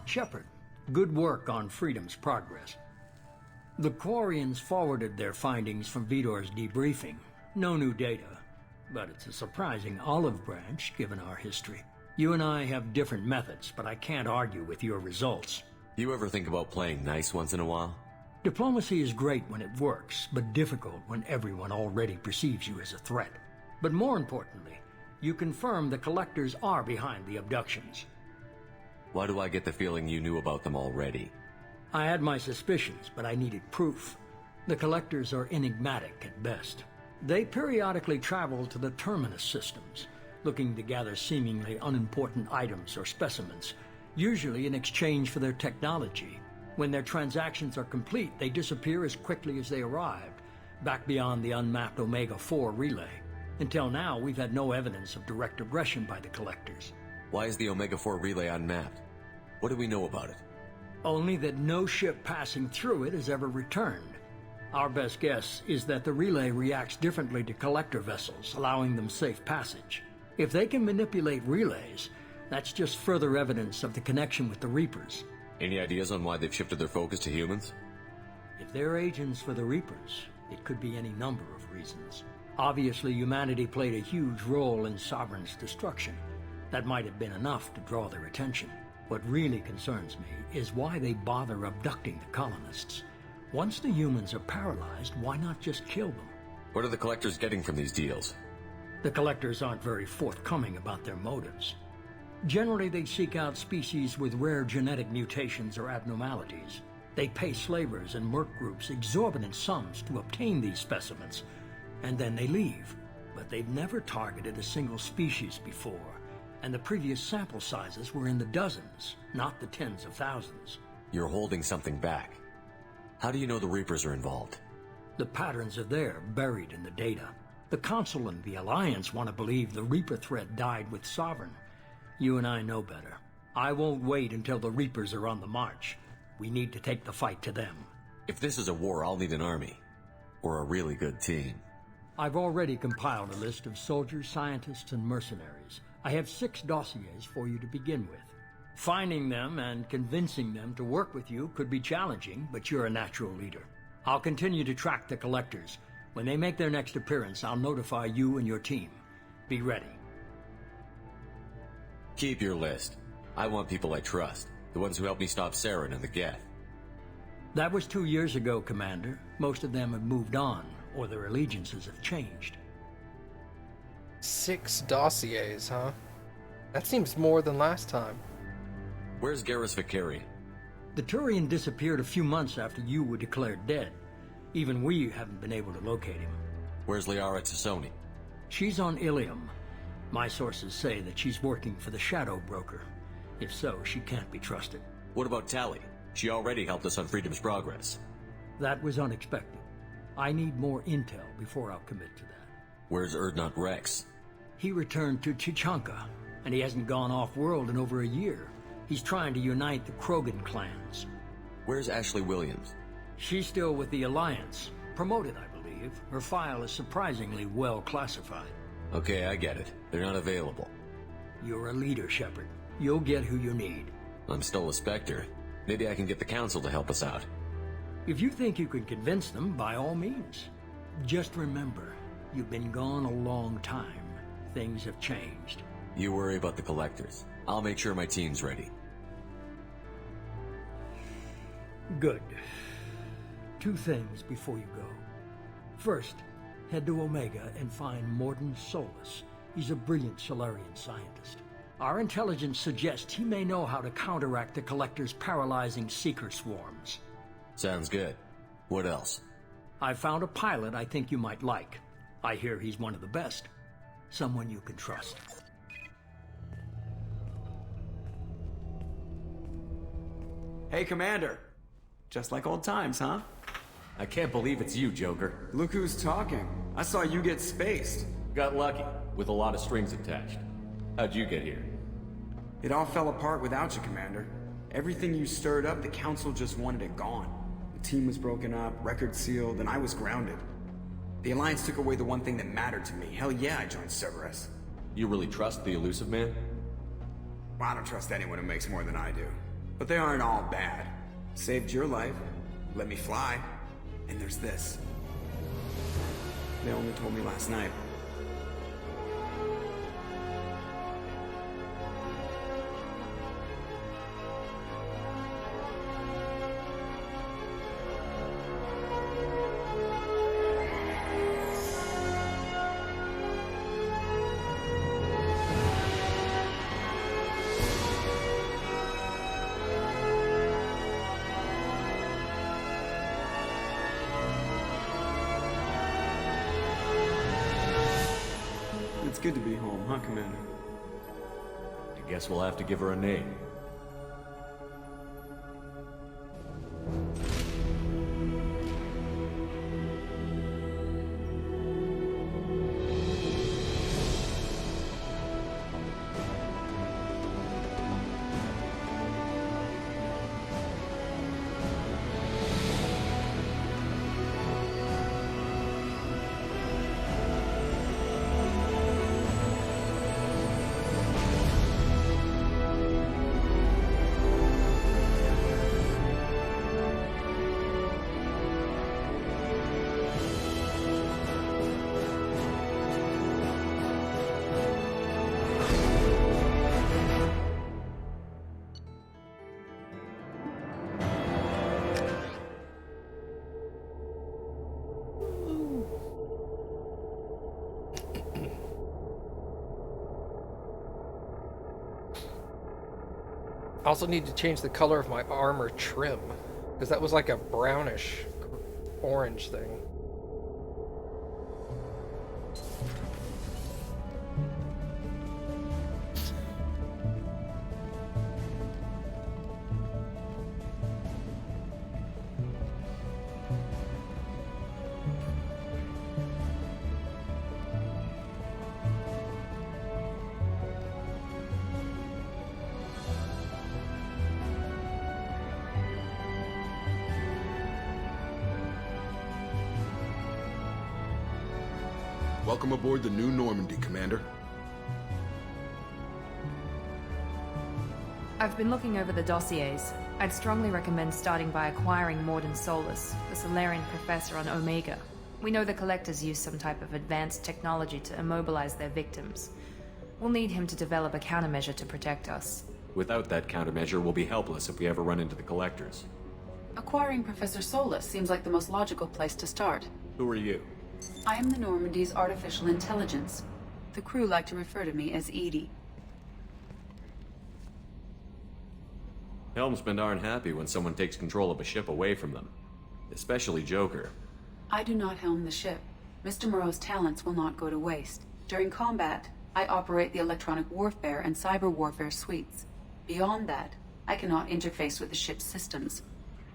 Shepard, good work on Freedom's progress. The Quarians forwarded their findings from Vidor's debriefing. No new data, but it's a surprising olive branch given our history. You and I have different methods, but I can't argue with your results. You ever think about playing nice once in a while? Diplomacy is great when it works, but difficult when everyone already perceives you as a threat. But more importantly, you confirm the Collectors are behind the abductions. Why do I get the feeling you knew about them already? I had my suspicions, but I needed proof. The Collectors are enigmatic at best. They periodically travel to the Terminus systems, looking to gather seemingly unimportant items or specimens, usually in exchange for their technology. When their transactions are complete, they disappear as quickly as they arrived, back beyond the unmapped Omega-4 relay. Until now, we've had no evidence of direct aggression by the Collectors. Why is the Omega-4 relay unmapped? What do we know about it? Only that no ship passing through it has ever returned. Our best guess is that the relay reacts differently to Collector vessels, allowing them safe passage. If they can manipulate relays, that's just further evidence of the connection with the Reapers. Any ideas on why they've shifted their focus to humans? If they're agents for the Reapers, it could be any number of reasons. Obviously, humanity played a huge role in Sovereign's destruction. That might have been enough to draw their attention. What really concerns me is why they bother abducting the colonists. Once the humans are paralyzed, why not just kill them? What are the Collectors getting from these deals? The Collectors aren't very forthcoming about their motives. Generally, they seek out species with rare genetic mutations or abnormalities. They pay slavers and merc groups exorbitant sums to obtain these specimens, and then they leave. But they've never targeted a single species before, and the previous sample sizes were in the dozens, not the tens of thousands. You're holding something back. How do you know the Reapers are involved? The patterns are there, buried in the data. The Council and the Alliance want to believe the Reaper threat died with Sovereign. You and I know better. I won't wait until the Reapers are on the march. We need to take the fight to them. If this is a war, I'll need an army. Or a really good team. I've already compiled a list of soldiers, scientists, and mercenaries. I have 6 dossiers for you to begin with. Finding them and convincing them to work with you could be challenging, but you're a natural leader. I'll continue to track the Collectors. When they make their next appearance, I'll notify you and your team. Be ready. Keep your list. I want people I trust. The ones who helped me stop Saren and the Geth. That was 2 years ago, Commander. Most of them have moved on, or their allegiances have changed. 6 dossiers, huh? That seems more than last time. Where's Garrus Vakarian? The Turian disappeared a few months after you were declared dead. Even we haven't been able to locate him. Where's Liara Tassoni? She's on Ilium. My sources say that she's working for the Shadow Broker. If so, she can't be trusted. What about Tali? She already helped us on Freedom's progress. That was unexpected. I need more intel before I'll commit to that. Where's Urdnot Rex? He returned to Chichanka, and he hasn't gone off-world in over a year. He's trying to unite the Krogan clans. Where's Ashley Williams? She's still with the Alliance. Promoted, I believe. Her file is surprisingly well classified. Okay, I get it. They're not available. You're a leader, Shepard. You'll get who you need. I'm still a Spectre. Maybe I can get the Council to help us out. If you think you can convince them, by all means. Just remember, you've been gone a long time. Things have changed. You worry about the Collectors. I'll make sure my team's ready. Good. 2 things before you go. First, head to Omega and find Morden Solus. He's a brilliant Solarian scientist. Our intelligence suggests he may know how to counteract the Collector's paralyzing Seeker swarms. Sounds good. What else? I found a pilot I think you might like. I hear he's one of the best. Someone you can trust. Hey, Commander. Just like old times, huh? I can't believe it's you, Joker. Look who's talking. I saw you get spaced. Got lucky, with a lot of strings attached. How'd you get here? It all fell apart without you, Commander. Everything you stirred up, the Council just wanted it gone. The team was broken up, record sealed, and I was grounded. The Alliance took away the one thing that mattered to me. Hell yeah, I joined Cerberus. You really trust the Elusive Man? Well, I don't trust anyone who makes more than I do. But they aren't all bad. Saved your life, let me fly, and there's this. They only told me last night. It's good to be home, huh, Commander? I guess we'll have to give her a name. I also need to change the color of my armor trim, because that was like a brownish orange thing. Welcome aboard the new Normandy, Commander. I've been looking over the dossiers. I'd strongly recommend starting by acquiring Morden Solus, the Solarian professor on Omega. We know the Collectors use some type of advanced technology to immobilize their victims. We'll need him to develop a countermeasure to protect us. Without that countermeasure, we'll be helpless if we ever run into the Collectors. Acquiring Professor Solus seems like the most logical place to start. Who are you? I am the Normandy's artificial intelligence. The crew like to refer to me as Edie. Helmsmen aren't happy when someone takes control of a ship away from them. Especially Joker. I do not helm the ship. Mr. Moreau's talents will not go to waste. During combat, I operate the electronic warfare and cyber warfare suites. Beyond that, I cannot interface with the ship's systems.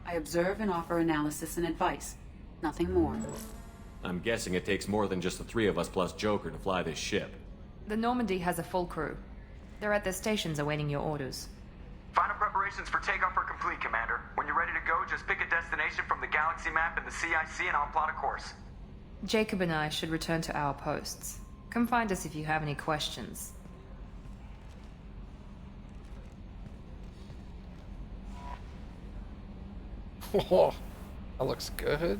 I observe and offer analysis and advice. Nothing more. I'm guessing it takes more than just the three of us plus Joker to fly this ship. The Normandy has a full crew. They're at their stations awaiting your orders. Final preparations for takeoff are complete, Commander. When you're ready to go, just pick a destination from the galaxy map and the CIC and I'll plot a course. Jacob and I should return to our posts. Come find us if you have any questions. Whoa, that looks good.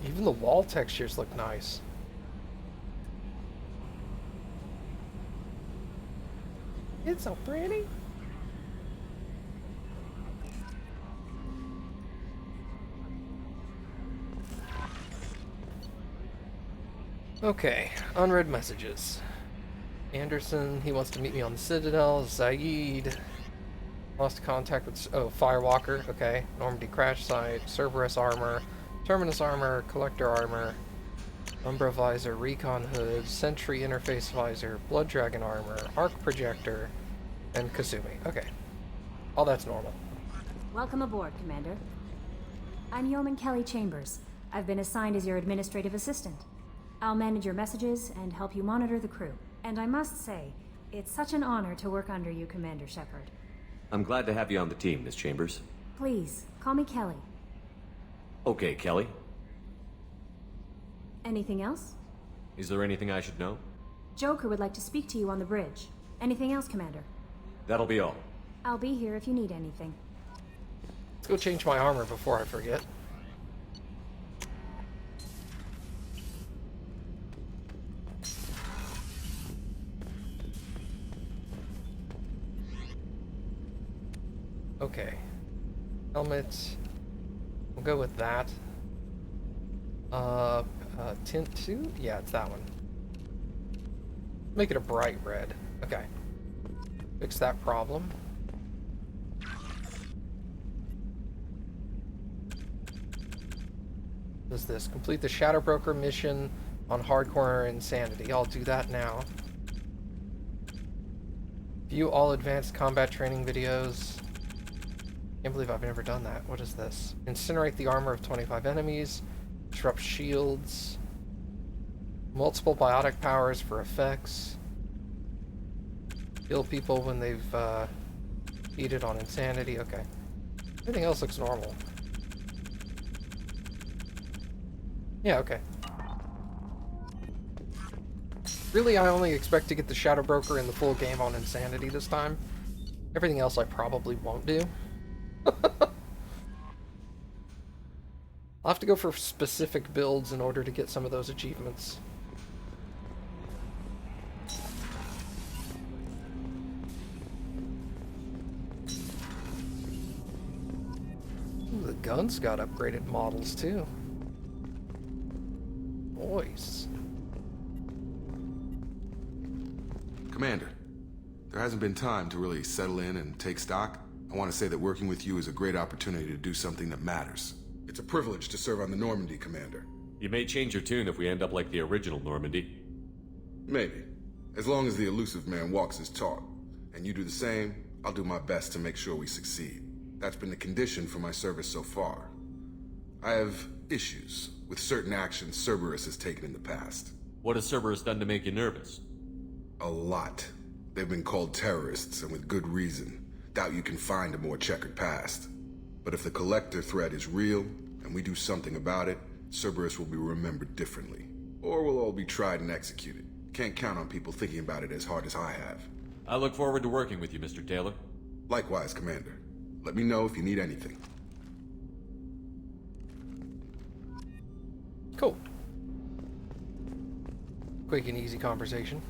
Even the wall textures look nice. It's so pretty. Okay, unread messages. Anderson, he wants to meet me on the Citadel. Zaid lost contact with, Firewalker, okay. Normandy crash site, Cerberus armor, Terminus armor, Collector armor, Umbra visor, Recon hood, Sentry interface visor, Blood Dragon armor, Arc projector, and Kasumi. Okay. All that's normal. Welcome aboard, Commander. I'm Yeoman Kelly Chambers. I've been assigned as your administrative assistant. I'll manage your messages and help you monitor the crew. And I must say, it's such an honor to work under you, Commander Shepard. I'm glad to have you on the team, Miss Chambers. Please, call me Kelly. Okay, Kelly. Anything else? Is there anything I should know? Joker would like to speak to you on the bridge. Anything else, Commander? That'll be all. I'll be here if you need anything. Let's go change my armor before I forget. Okay. Helmet. We'll go with that. Tint 2? Yeah, it's that one. Make it a bright red. Okay. Fix that problem. Does this complete the Shadow Broker mission on Hardcore Insanity? I'll do that now. View all advanced combat training videos. Can't believe I've never done that. What is this? Incinerate the armor of 25 enemies. Disrupt shields. Multiple biotic powers for effects. Kill people when they've feeded on insanity. Okay. Everything else looks normal. Yeah, okay. Really, I only expect to get the Shadow Broker in the full game on insanity this time. Everything else I probably won't do. I'll have to go for specific builds in order to get some of those achievements. Ooh, the gun's got upgraded models too. Boys. Commander, there hasn't been time to really settle in and take stock. I want to say that working with you is a great opportunity to do something that matters. It's a privilege to serve on the Normandy, Commander. You may change your tune if we end up like the original Normandy. Maybe. As long as the elusive man walks his talk, and you do the same, I'll do my best to make sure we succeed. That's been the condition for my service so far. I have issues with certain actions Cerberus has taken in the past. What has Cerberus done to make you nervous? A lot. They've been called terrorists, and with good reason. Doubt you can find a more checkered past. But if the Collector threat is real, and we do something about it, Cerberus will be remembered differently. Or we'll all be tried and executed. Can't count on people thinking about it as hard as I have. I look forward to working with you, Mr. Taylor. Likewise, Commander. Let me know if you need anything. Cool. Quick and easy conversation.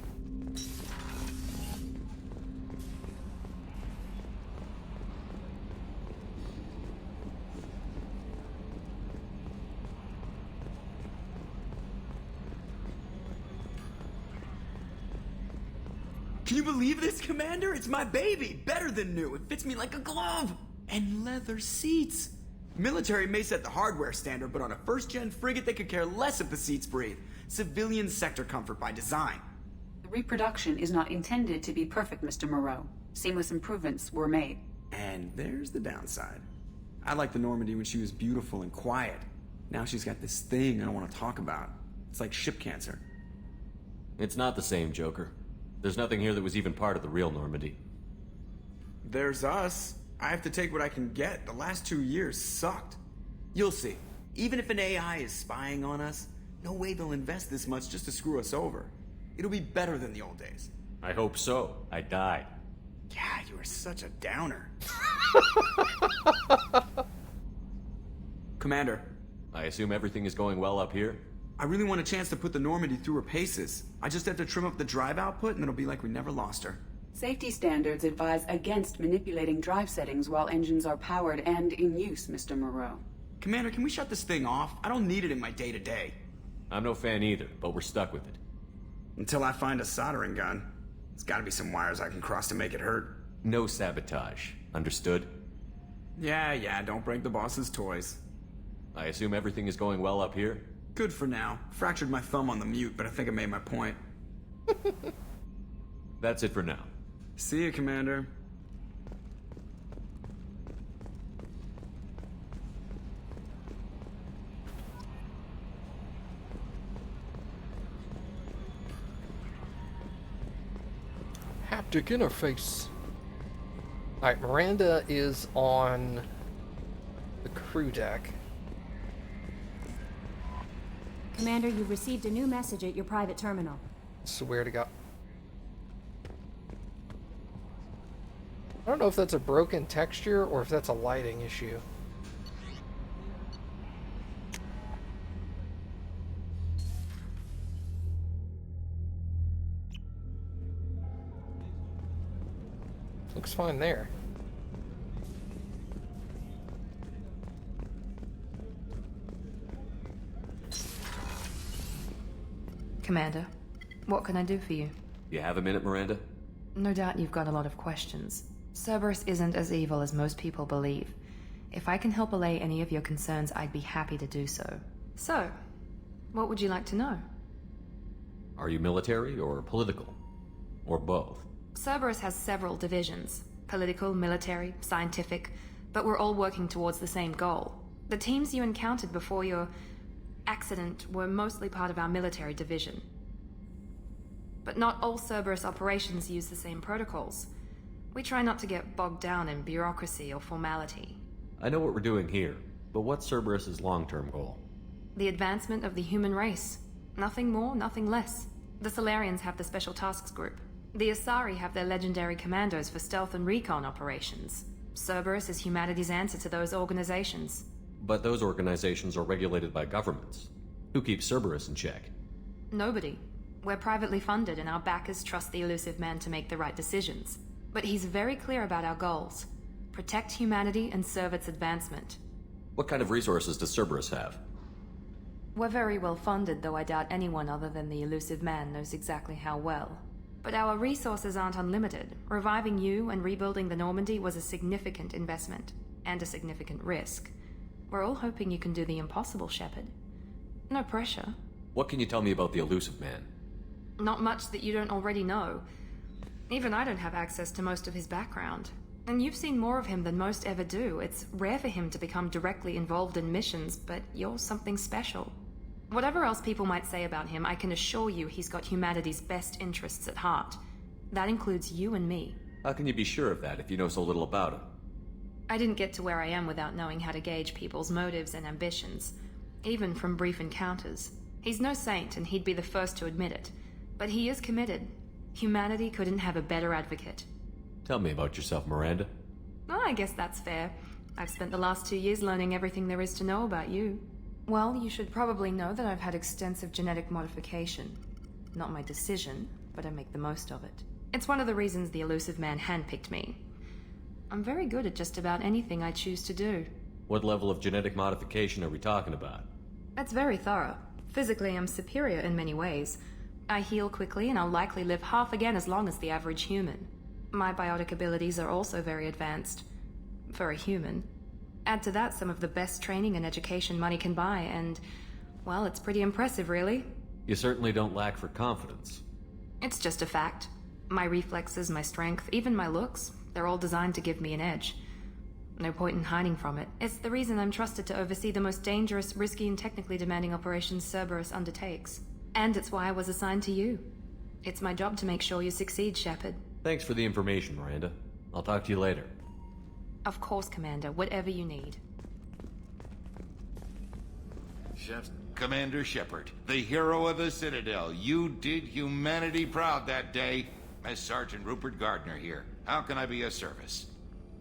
Can you believe this, Commander? It's my baby! Better than new. It fits me like a glove! And leather seats! Military may set the hardware standard, but on a first-gen frigate they could care less if the seats breathe. Civilian sector comfort by design. The reproduction is not intended to be perfect, Mr. Moreau. Seamless improvements were made. And there's the downside. I liked the Normandy when she was beautiful and quiet. Now she's got this thing I don't want to talk about. It's like ship cancer. It's not the same, Joker. There's nothing here that was even part of the real Normandy. There's us. I have to take what I can get. The last 2 years sucked. You'll see. Even if an AI is spying on us, no way they'll invest this much just to screw us over. It'll be better than the old days. I hope so. I died. Yeah, you are such a downer. Commander. I assume everything is going well up here? I really want a chance to put the Normandy through her paces. I just have to trim up the drive output and it'll be like we never lost her. Safety standards advise against manipulating drive settings while engines are powered and in use, Mr. Moreau. Commander, can we shut this thing off? I don't need it in my day-to-day. I'm no fan either, but we're stuck with it. Until I find a soldering gun. There's gotta be some wires I can cross to make it hurt. No sabotage. Understood? Yeah, don't break the boss's toys. I assume everything is going well up here? Good for now. Fractured my thumb on the mute, but I think I made my point. That's it for now. See you, Commander. Galactic interface. Alright, Miranda is on the crew deck. Commander, you've received a new message at your private terminal. Swear to God. I don't know if that's a broken texture or if that's a lighting issue. Looks fine there. Commander, what can I do for you? You have a minute, Miranda? No doubt you've got a lot of questions. Cerberus isn't as evil as most people believe. If I can help allay any of your concerns, I'd be happy to do so. So, what would you like to know? Are you military or political? Or both? Cerberus has several divisions. Political, military, scientific, but we're all working towards the same goal. The teams you encountered before your accident were mostly part of our military division. But not all Cerberus operations use the same protocols. We try not to get bogged down in bureaucracy or formality. I know what we're doing here, but what's Cerberus's long-term goal? The advancement of the human race. Nothing more, nothing less. The Solarians have the Special Tasks Group. The Asari have their legendary commandos for stealth and recon operations. Cerberus is humanity's answer to those organizations. But those organizations are regulated by governments. Who keeps Cerberus in check? Nobody. We're privately funded and our backers trust the elusive man to make the right decisions. But he's very clear about our goals. Protect humanity and serve its advancement. What kind of resources does Cerberus have? We're very well funded, though I doubt anyone other than the elusive man knows exactly how well. But our resources aren't unlimited. Reviving you and rebuilding the Normandy was a significant investment, and a significant risk. We're all hoping you can do the impossible, Shepard. No pressure. What can you tell me about the elusive man? Not much that you don't already know. Even I don't have access to most of his background. And you've seen more of him than most ever do. It's rare for him to become directly involved in missions, but you're something special. Whatever else people might say about him, I can assure you he's got humanity's best interests at heart. That includes you and me. How can you be sure of that if you know so little about him? I didn't get to where I am without knowing how to gauge people's motives and ambitions, even from brief encounters. He's no saint, and he'd be the first to admit it. But he is committed. Humanity couldn't have a better advocate. Tell me about yourself, Miranda. Oh, I guess that's fair. I've spent the last 2 years learning everything there is to know about you. Well, you should probably know that I've had extensive genetic modification. Not my decision, but I make the most of it. It's one of the reasons the elusive man handpicked me. I'm very good at just about anything I choose to do. What level of genetic modification are we talking about? That's very thorough. Physically, I'm superior in many ways. I heal quickly, and I'll likely live half again as long as the average human. My biotic abilities are also very advanced. For a human. Add to that some of the best training and education money can buy, and, well, it's pretty impressive, really. You certainly don't lack for confidence. It's just a fact. My reflexes, my strength, even my looks, they're all designed to give me an edge. No point in hiding from it. It's the reason I'm trusted to oversee the most dangerous, risky, and technically demanding operations Cerberus undertakes. And it's why I was assigned to you. It's my job to make sure you succeed, Shepard. Thanks for the information, Miranda. I'll talk to you later. Of course, Commander. Whatever you need. Commander Shepard, the hero of the Citadel. You did humanity proud that day. As Sergeant Rupert Gardner here. How can I be of service?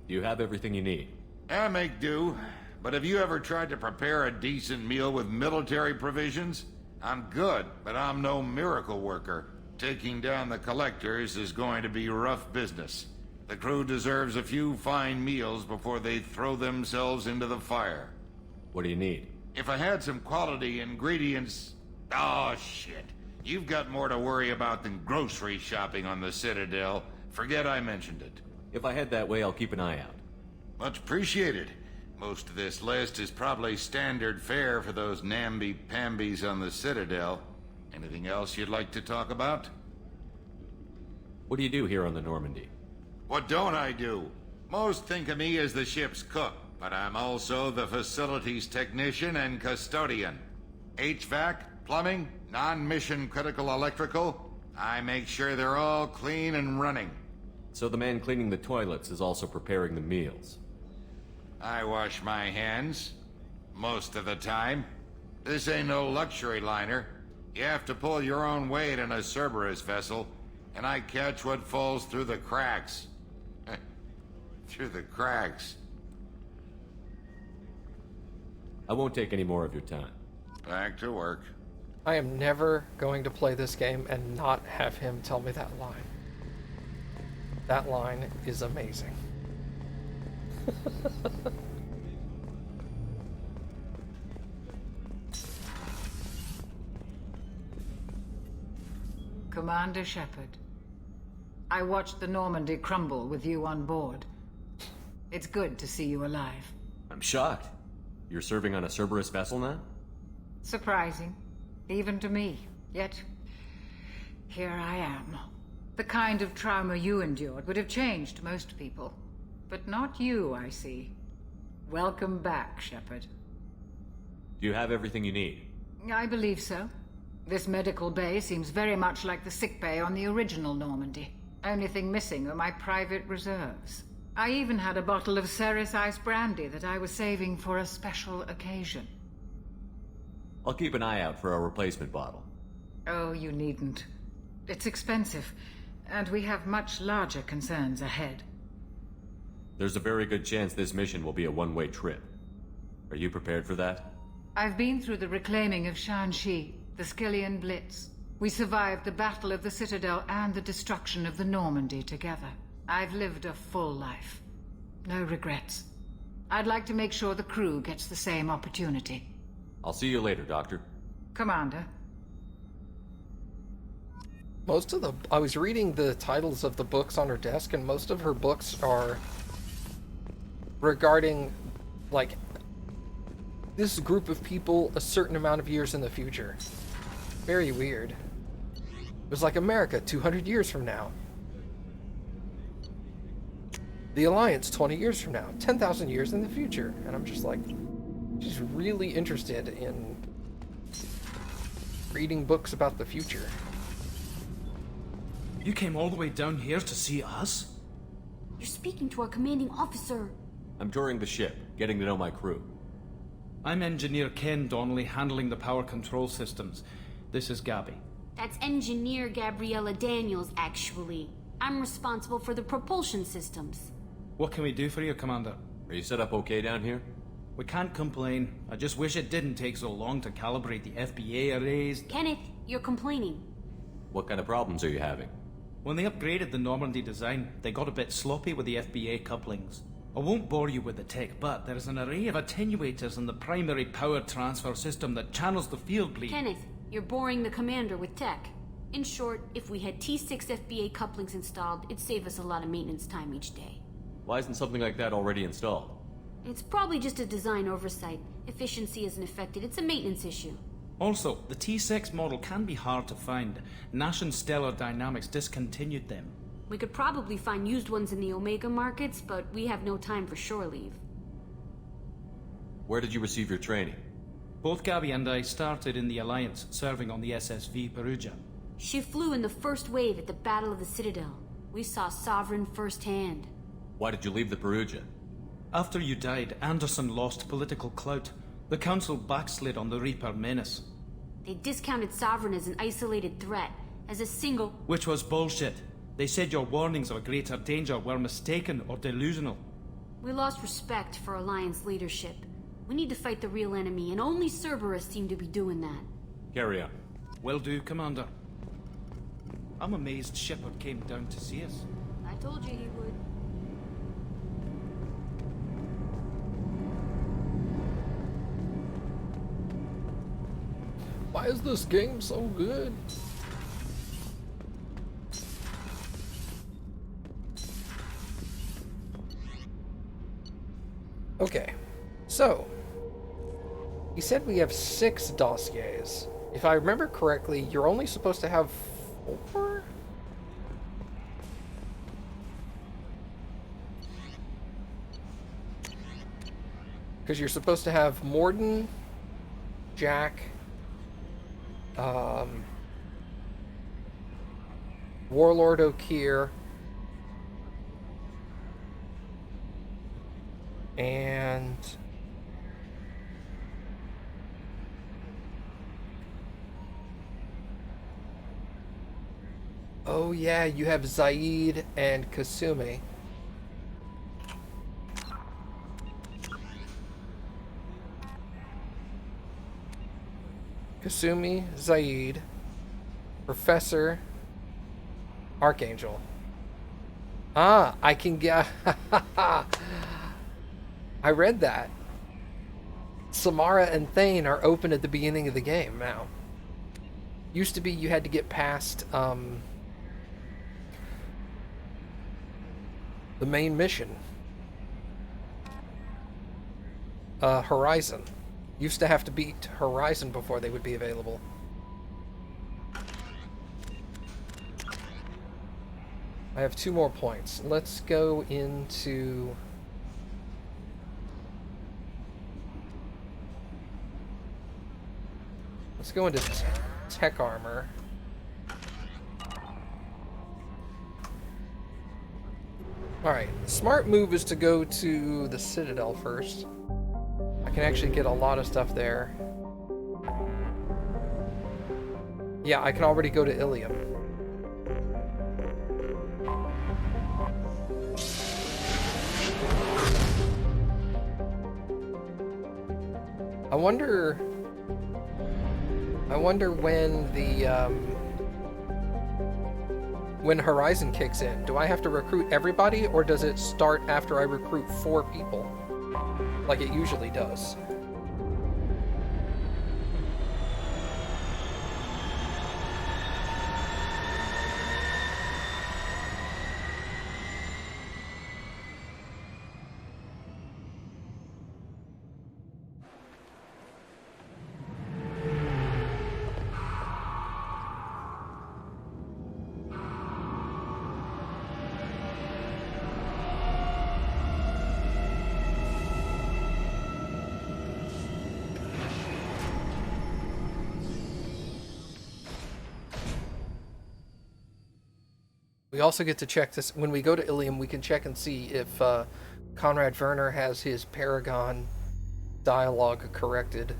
You have everything you need. I make do. But have you ever tried to prepare a decent meal with military provisions? I'm good, but I'm no miracle worker. Taking down the collectors is going to be rough business. The crew deserves a few fine meals before they throw themselves into the fire. What do you need? If I had some quality ingredients... Oh, shit. You've got more to worry about than grocery shopping on the Citadel. Forget I mentioned it. If I head that way, I'll keep an eye out. Much appreciated. Most of this list is probably standard fare for those namby-pambies on the Citadel. Anything else you'd like to talk about? What do you do here on the Normandy? What don't I do? Most think of me as the ship's cook, but I'm also the facilities technician and custodian. HVAC, plumbing, non-mission critical electrical. I make sure they're all clean and running. So the man cleaning the toilets is also preparing the meals. I wash my hands. Most of the time. This ain't no luxury liner. You have to pull your own weight in a Cerberus vessel, and I catch what falls through the cracks. Through the cracks. I won't take any more of your time. Back to work. I am never going to play this game and not have him tell me that line. That line is amazing. Commander Shepard, I watched the Normandy crumble with you on board. It's good to see you alive. I'm shocked. You're serving on a Cerberus vessel now? Surprising, even to me. Yet, here I am. The kind of trauma you endured would have changed most people. But not you, I see. Welcome back, Shepard. Do you have everything you need? I believe so. This medical bay seems very much like the sick bay on the original Normandy. Only thing missing are my private reserves. I even had a bottle of Ceres Ice brandy that I was saving for a special occasion. I'll keep an eye out for a replacement bottle. Oh, you needn't. It's expensive, and we have much larger concerns ahead. There's a very good chance this mission will be a one-way trip. Are you prepared for that? I've been through the reclaiming of Shanxi, the Skillian Blitz. We survived the Battle of the Citadel and the destruction of the Normandy together. I've lived a full life. No regrets. I'd like to make sure the crew gets the same opportunity. I'll see you later, Doctor. Commander. I was reading the titles of the books on her desk, and most of her books are regarding, like, this group of people a certain amount of years in the future. Very weird. It was like America 200 years from now. The Alliance 20 years from now. 10,000 years in the future. And I'm just like, she's really interested in reading books about the future. You came all the way down here to see us? You're speaking to our commanding officer. I'm touring the ship, getting to know my crew. I'm Engineer Ken Donnelly, handling the power control systems. This is Gabby. That's Engineer Gabriella Daniels, actually. I'm responsible for the propulsion systems. What can we do for you, Commander? Are you set up okay down here? We can't complain. I just wish it didn't take so long to calibrate the FBA arrays. Kenneth, you're complaining. What kind of problems are you having? When they upgraded the Normandy design, they got a bit sloppy with the FBA couplings. I won't bore you with the tech, but there is an array of attenuators in the primary power transfer system that channels the field bleed. Kenneth, you're boring the commander with tech. In short, if we had T6 FBA couplings installed, it'd save us a lot of maintenance time each day. Why isn't something like that already installed? It's probably just a design oversight. Efficiency isn't affected. It's a maintenance issue. Also, the T6 model can be hard to find. Nash and Stellar Dynamics discontinued them. We could probably find used ones in the Omega markets, but we have no time for shore leave. Where did you receive your training? Both Gabby and I started in the Alliance, serving on the SSV Perugia. She flew in the first wave at the Battle of the Citadel. We saw Sovereign firsthand. Why did you leave the Perugia? After you died, Anderson lost political clout. The Council backslid on the Reaper menace. They discounted Sovereign as an isolated threat, as a single... Which was bullshit. They said your warnings of a greater danger were mistaken or delusional. We lost respect for Alliance leadership. We need to fight the real enemy, and only Cerberus seem to be doing that. Carry on. Will do, Commander. I'm amazed Shepard came down to see us. I told you he would. Why is this game so good? Okay, so he said we have 6 dossiers. If I remember correctly, you're only supposed to have 4? Because you're supposed to have Morden, Jack, Warlord O'Keir, And oh yeah, you have Zaid and Kasumi. Kasumi, Zaid, Professor, Archangel. Ah, I can get... I read that. Samara and Thane are open at the beginning of the game now. Used to be you had to get past the main mission. Horizon. Used to have to beat Horizon before they would be available. I have 2 more points. Let's go into... Let's go into tech armor. Alright, smart move is to go to the Citadel first. I can actually get a lot of stuff there. Yeah, I can already go to Ilium. I wonder when the when Horizon kicks in. Do I have to recruit everybody, or does it start after I recruit 4 people? Like it usually does. We also get to check this. When we go to Ilium, we can check and see if Conrad Werner has his Paragon dialogue corrected.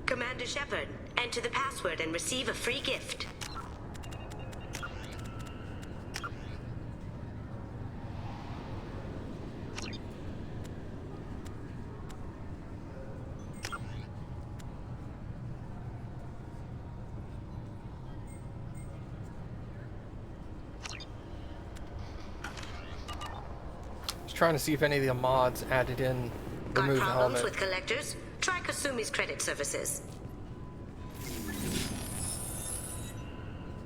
Commander Shepard, enter the password and receive a free gift. Just trying to see if any of the mods added in remove the Got problems helmet. with collectors? Try Kasumi's credit services.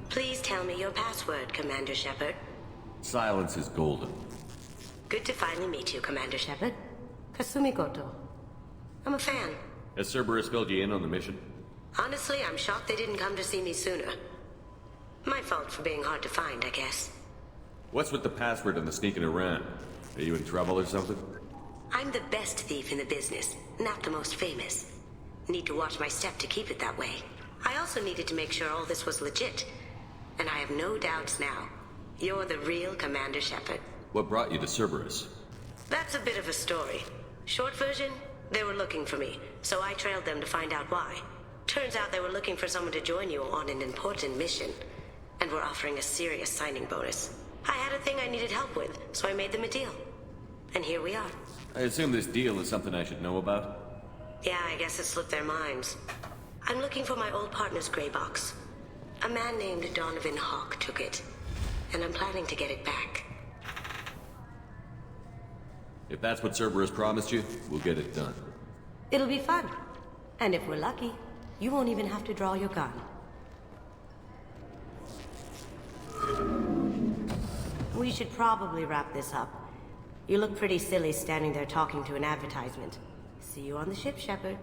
Please tell me your password, Commander Shepard. Silence is golden. Good to finally meet you, Commander Shepard. Kasumi Goto. I'm a fan. Has Cerberus filled you in on the mission? Honestly, I'm shocked they didn't come to see me sooner. My fault for being hard to find, I guess. What's with the password and the sneaking around? Are you in trouble or something? I'm the best thief in the business, not the most famous. Need to watch my step to keep it that way. I also needed to make sure all this was legit. And I have no doubts now. You're the real Commander Shepard. What brought you to Cerberus? That's a bit of a story. Short version, they were looking for me, so I trailed them to find out why. Turns out they were looking for someone to join you on an important mission, and were offering a serious signing bonus. I had a thing I needed help with, so I made them a deal. And here we are. I assume this deal is something I should know about? Yeah, I guess it slipped their minds. I'm looking for my old partner's gray box. A man named Donovan Hawk took it, and I'm planning to get it back. If that's what Cerberus promised you, we'll get it done. It'll be fun. And if we're lucky, you won't even have to draw your gun. We should probably wrap this up. You look pretty silly standing there talking to an advertisement. See you on the ship, Shepard.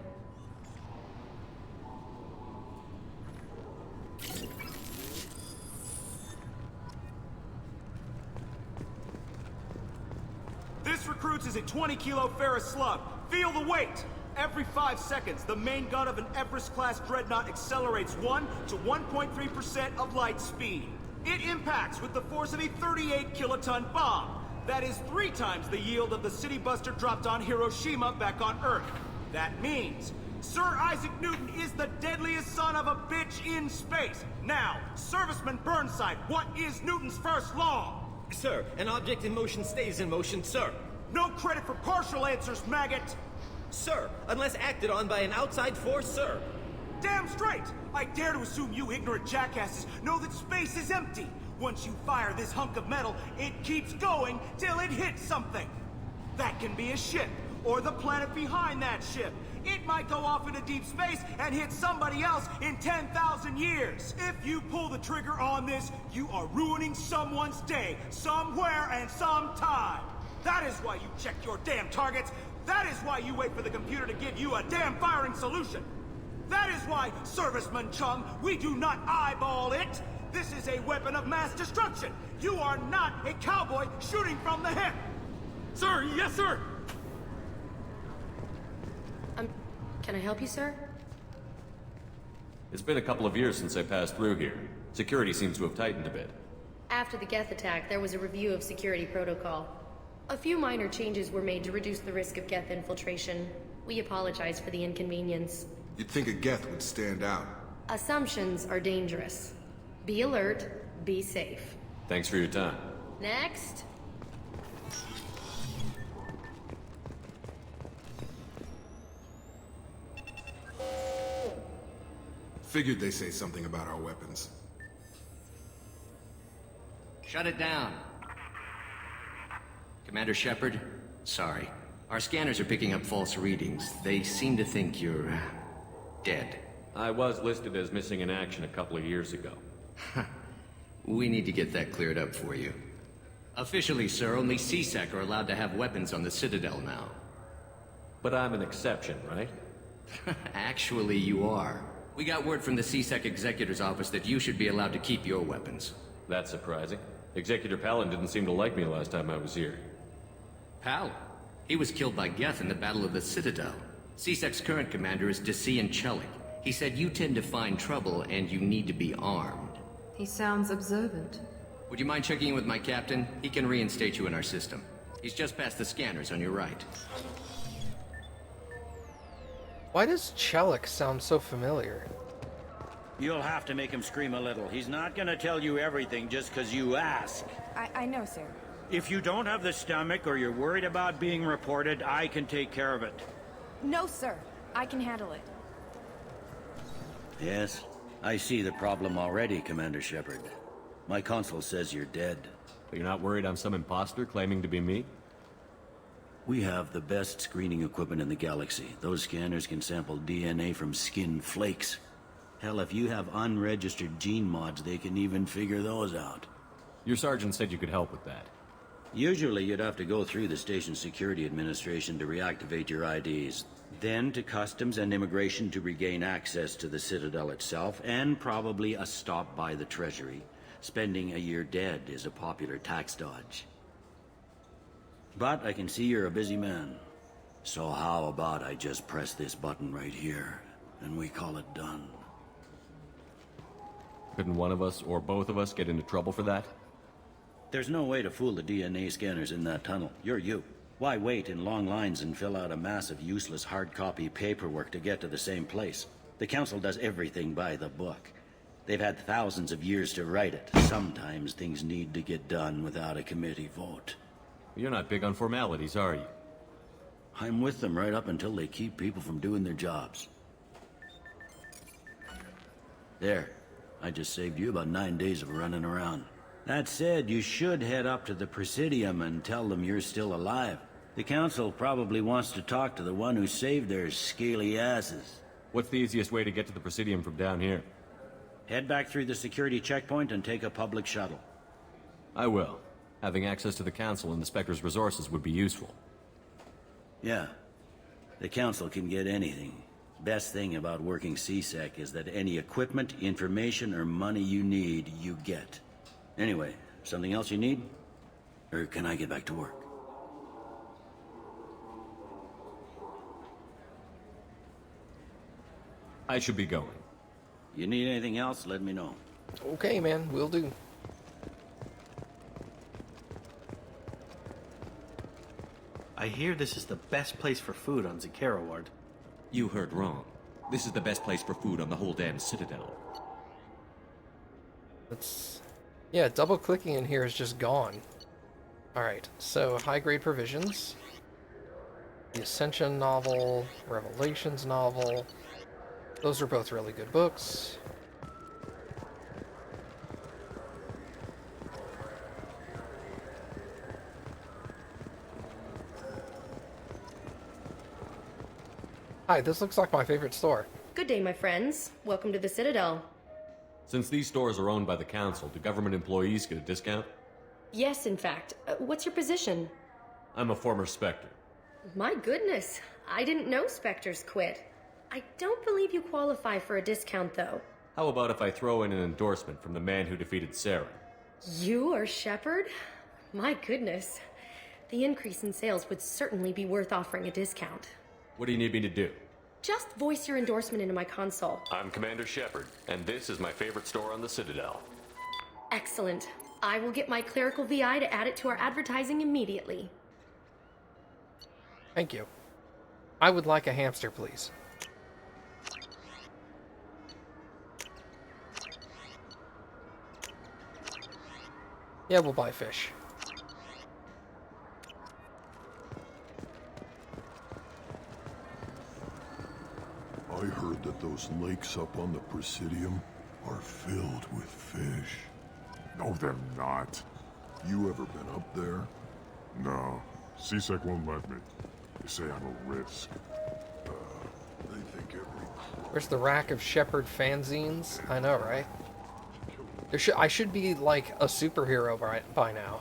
This recruits is a 20-kilo ferrous slug. Feel the weight! Every 5 seconds, the main gun of an Everest-class dreadnought accelerates 1 to 1.3% of light speed. It impacts with the force of a 38-kiloton bomb. That is 3 times the yield of the city buster dropped on Hiroshima back on Earth. That means Sir Isaac Newton is the deadliest son of a bitch in space. Now, Serviceman Burnside, what is Newton's first law? Sir, an object in motion stays in motion, sir. No credit for partial answers, maggot! Sir, unless acted on by an outside force, sir. Damn straight! I dare to assume you ignorant jackasses know that space is empty. Once you fire this hunk of metal, it keeps going till it hits something. That can be a ship, or the planet behind that ship. It might go off into deep space and hit somebody else in 10,000 years. If you pull the trigger on this, you are ruining someone's day, somewhere and sometime. That is why you check your damn targets. That is why you wait for the computer to give you a damn firing solution. That is why, Serviceman Chung, we do not eyeball it. This is a weapon of mass destruction. You are not a cowboy shooting from the hip. Sir, yes, sir. Can I help you, sir? It's been a couple of years since I passed through here. Security seems to have tightened a bit. After the Geth attack, there was a review of security protocol. A few minor changes were made to reduce the risk of Geth infiltration. We apologize for the inconvenience. You'd think a Geth would stand out. Assumptions are dangerous. Be alert, be safe. Thanks for your time. Next. Figured they say something about our weapons. Shut it down. Commander Shepard, sorry. Our scanners are picking up false readings. They seem to think you're dead. I was listed as missing in action a couple of years ago. We need to get that cleared up for you. Officially, sir, only C-Sec are allowed to have weapons on the Citadel now. But I'm an exception, right? Actually, you are. We got word from the C-Sec Executor's office that you should be allowed to keep your weapons. That's surprising. Executor Palin didn't seem to like me last time I was here. Palin? He was killed by Geth in the Battle of the Citadel. C-Sec's current commander is Desian Chelik. He said you tend to find trouble and you need to be armed. He sounds observant. Would you mind checking in with my captain? He can reinstate you in our system. He's just past the scanners on your right. Why does Chelik sound so familiar? You'll have to make him scream a little. He's not gonna tell you everything just because you ask. I know, sir. If you don't have the stomach or you're worried about being reported, I can take care of it. No, sir. I can handle it. Yes, I see the problem already, Commander Shepard. My console says you're dead. But you're not worried I'm some imposter claiming to be me? We have the best screening equipment in the galaxy. Those scanners can sample DNA from skin flakes. Hell, if you have unregistered gene mods, they can even figure those out. Your sergeant said you could help with that. Usually you'd have to go through the station security administration to reactivate your IDs. Then to customs and immigration to regain access to the Citadel itself, and probably a stop by the Treasury. Spending a year dead is a popular tax dodge. But I can see you're a busy man. So how about I just press this button right here, and we call it done? Couldn't one of us, or both of us, get into trouble for that? There's no way to fool the DNA scanners in that tunnel. You're you. Why wait in long lines and fill out a massive useless hard copy paperwork to get to the same place? The Council does everything by the book. They've had thousands of years to write it. Sometimes things need to get done without a committee vote. You're not big on formalities, are you? I'm with them right up until they keep people from doing their jobs. There. I just saved you about 9 days of running around. That said, you should head up to the Presidium and tell them you're still alive. The Council probably wants to talk to the one who saved their scaly asses. What's the easiest way to get to the Presidium from down here? Head back through the security checkpoint and take a public shuttle. I will. Having access to the Council and the Spectre's resources would be useful. Yeah. The Council can get anything. Best thing about working CSEC is that any equipment, information, or money you need, you get. Anyway, something else you need? Or can I get back to work? I should be going. You need anything else, let me know. Okay, man, will do. I hear this is the best place for food on Zakera Ward. You heard wrong. This is the best place for food on the whole damn Citadel. Yeah, double-clicking in here is just gone. Alright, so high-grade provisions. The Ascension novel, Revelations novel. Those are both really good books. Hi, this looks like my favorite store. Good day, my friends. Welcome to the Citadel. Since these stores are owned by the Council, do government employees get a discount? Yes, in fact. What's your position? I'm a former Spectre. My goodness, I didn't know Spectres quit. I don't believe you qualify for a discount, though. How about if I throw in an endorsement from the man who defeated Saren? You are Shepard? My goodness. The increase in sales would certainly be worth offering a discount. What do you need me to do? Just voice your endorsement into my console. I'm Commander Shepard, and this is my favorite store on the Citadel. Excellent. I will get my clerical VI to add it to our advertising immediately. Thank you. I would like a hamster, please. Yeah, we'll buy fish. I heard that those lakes up on the Presidium are filled with fish. No, they're not. You ever been up there? No. CSEC won't let me. They say I'm a risk. They think every... Where's the rack of Shepard fanzines? I know, right? I should be like a superhero by now.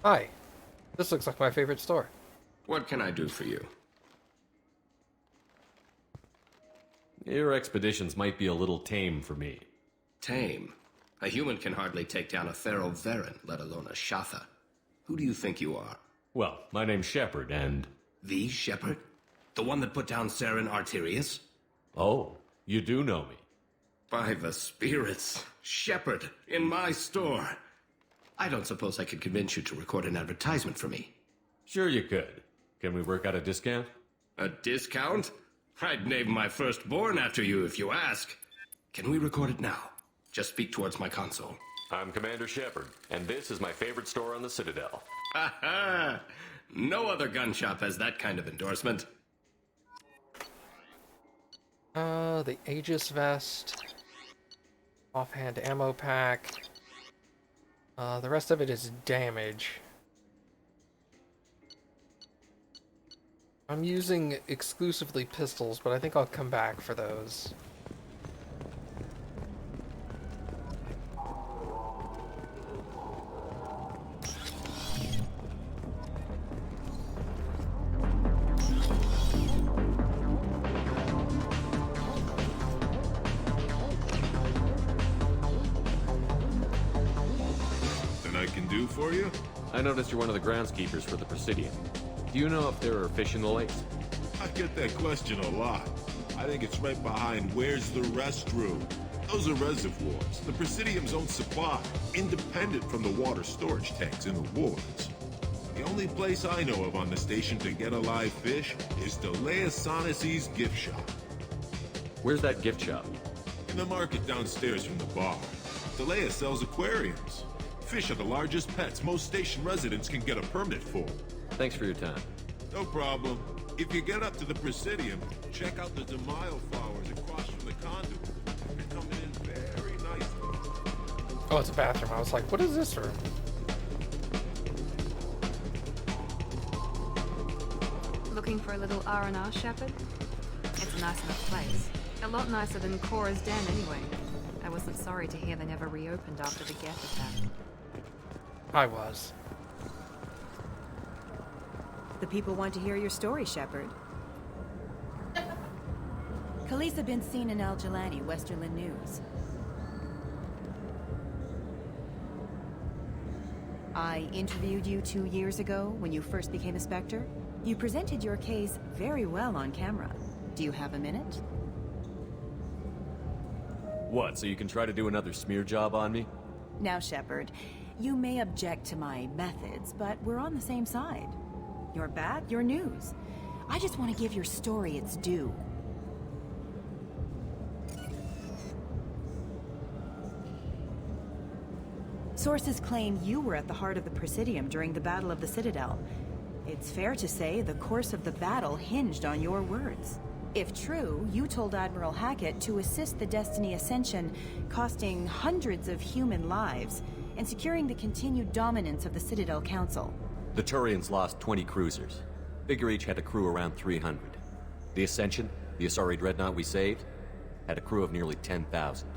Hi. This looks like my favorite store. What can I do for you? Your expeditions might be a little tame for me. Tame? A human can hardly take down a Pharaoh Varen, let alone a Shatha. Who do you think you are? Well, my name's Shepard, and... The Shepard? The one that put down Saren Arterius? Oh, you do know me. By the spirits. Shepard, in my store. I don't suppose I could convince you to record an advertisement for me. Sure you could. Can we work out a discount? A discount? I'd name my firstborn after you if you ask. Can we record it now? Just speak towards my console. I'm Commander Shepard, and this is my favorite store on the Citadel. Ha ha! No other gun shop has that kind of endorsement. The Aegis vest. Offhand ammo pack. The rest of it is damage. I'm using exclusively pistols, but I think I'll come back for those. For you? I noticed you're one of the groundskeepers for the Presidium. Do you know if there are fish in the lakes? I get that question a lot. I think it's right behind where's the restroom. Those are reservoirs, the Presidium's own supply, independent from the water storage tanks in the wards. The only place I know of on the station to get a live fish is Delea Sonesi's gift shop. Where's that gift shop? In the market downstairs from the bar. Talea sells aquariums. Fish are the largest pets most station residents can get a permit for. Thanks for your time. No problem. If you get up to the Presidium, check out the Demaio flowers across from the conduit. They're coming in very nicely. Oh, it's a bathroom. I was like, what is this room? Looking for a little R&R, Shepard? It's a nice enough place. A lot nicer than Cora's den, anyway. I wasn't sorry to hear they never reopened after the Geth attack. I was. The people want to hear your story, Shepard. Khaleesa been seen in Al Jelani, Westerland News. I interviewed you 2 years ago when you first became a Spectre. You presented your case very well on camera. Do you have a minute? What, so you can try to do another smear job on me? Now, Shepard, you may object to my methods, but we're on the same side. You're back, you're news. I just want to give your story its due. Sources claim you were at the heart of the Presidium during the Battle of the Citadel. It's fair to say the course of the battle hinged on your words. If true, you told Admiral Hackett to assist the Destiny Ascension, costing hundreds of human lives, and securing the continued dominance of the Citadel Council. The Turians lost 20 cruisers. Figure each had a crew around 300. The Ascension, the Asari dreadnought we saved, had a crew of nearly 10,000.